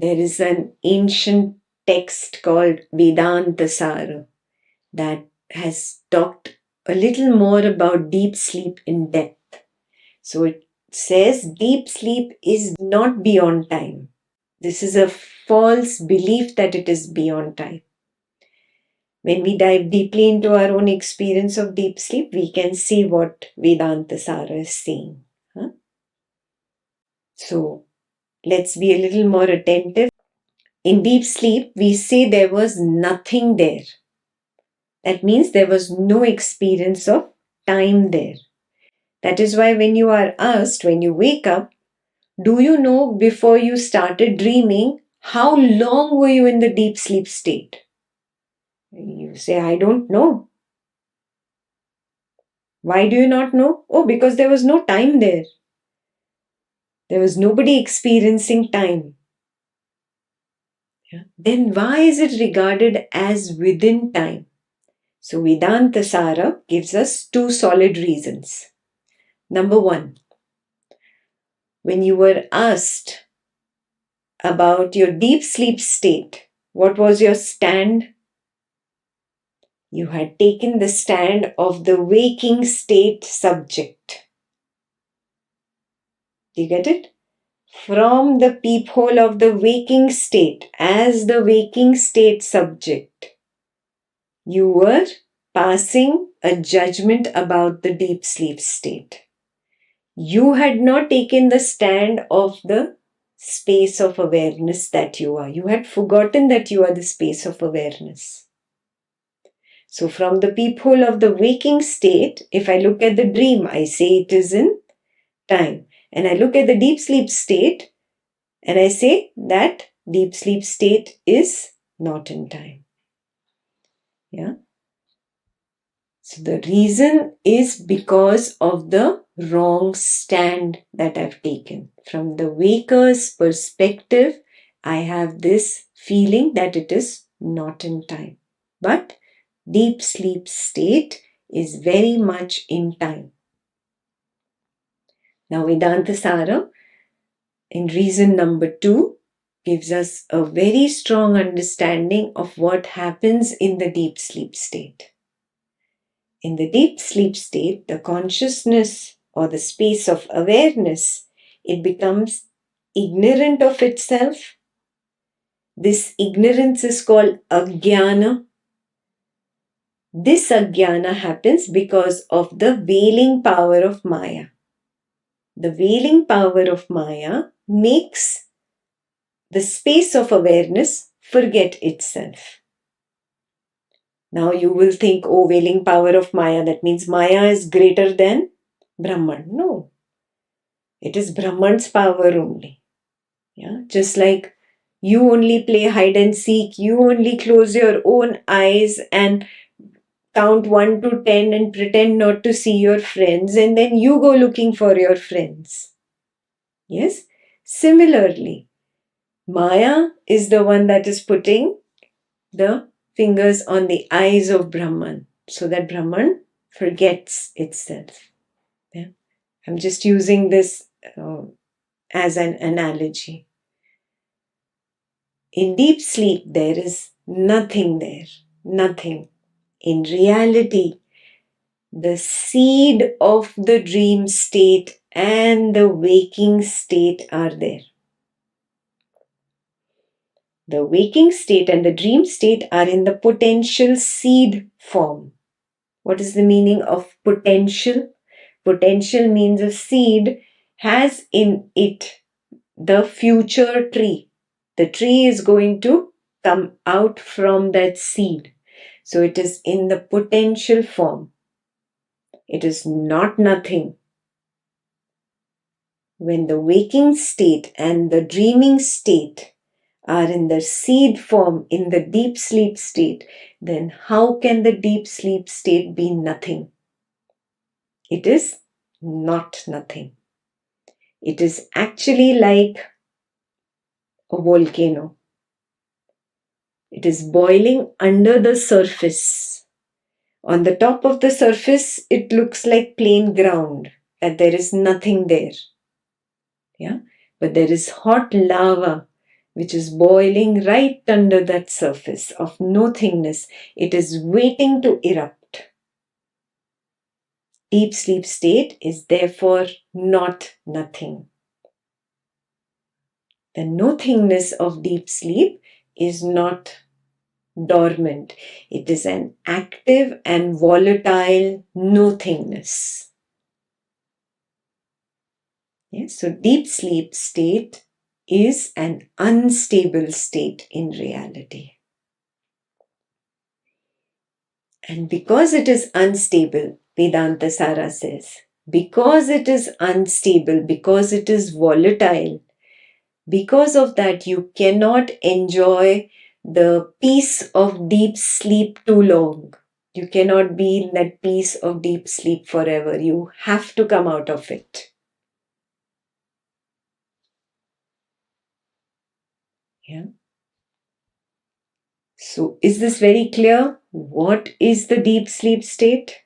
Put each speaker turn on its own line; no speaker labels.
There is an ancient text called Vedanta Sara that has talked a little more about deep sleep in depth. So it says deep sleep is not beyond time. This is a false belief that it is beyond time. When we dive deeply into our own experience of deep sleep, we can see what Vedanta Sara is saying. So let's be a little more attentive. In deep sleep, we say there was nothing there. That means there was no experience of time there. That is why when you are asked, when you wake up, do you know before you started dreaming, how long were you in the deep sleep state? You say, I don't know. Why do you not know? Oh, because there was no time there. There was nobody experiencing time. Then why is it regarded as within time? So Vedanta Sara gives us two solid reasons. Number one, when you were asked about your deep sleep state, what was your stand? You had taken the stand of the waking state subject. Do you get it? From the peephole of the waking state, as the waking state subject, you were passing a judgment about the deep sleep state. You had not taken the stand of the space of awareness that you are. You had forgotten that you are the space of awareness. So from the peephole of the waking state, if I look at the dream, I say it is in time. And I look at the deep sleep state and I say that deep sleep state is not in time. Yeah. So the reason is because of the wrong stand that I've taken. From the waker's perspective, I have this feeling that it is not in time. But deep sleep state is very much in time. Now Vedanta Sara, in reason number 2, gives us a very strong understanding of what happens in the deep sleep state. In the deep sleep state, the consciousness or the space of awareness, it becomes ignorant of itself. This ignorance is called ajnana. This ajnana happens because of the veiling power of Maya. The veiling power of Maya makes the space of awareness forget itself. Now you will think, oh, veiling power of Maya, that means Maya is greater than Brahman. No. It is Brahman's power only. Yeah, just like you only play hide and seek, you only close your own eyes and count 1 to 10 and pretend not to see your friends, and then you go looking for your friends. Yes? Similarly, Maya is the one that is putting the fingers on the eyes of Brahman so that Brahman forgets itself. Yeah? I'm just using this as an analogy. In deep sleep, there is nothing there. Nothing. In reality, the seed of the dream state and the waking state are there. The waking state and the dream state are in the potential seed form. What is the meaning of potential? Potential means a seed has in it the future tree. The tree is going to come out from that seed. So it is in the potential form. It is not nothing. When the waking state and the dreaming state are in the seed form, in the deep sleep state, then how can the deep sleep state be nothing? It is not nothing. It is actually like a volcano. It is boiling under the surface. On the top of the surface, it looks like plain ground, that there is nothing there. Yeah? But there is hot lava which is boiling right under that surface of nothingness. It is waiting to erupt. Deep sleep state is therefore not nothing. The nothingness of deep sleep is not dormant. It is an active and volatile nothingness. Yes, so deep sleep state is an unstable state in reality. And because it is unstable, Vedanta Sara says, because it is unstable, because it is volatile, because of that you cannot enjoy the peace of deep sleep too long. You cannot be in that peace of deep sleep forever. You have to come out of it. Yeah. So is this very clear? What is the deep sleep state?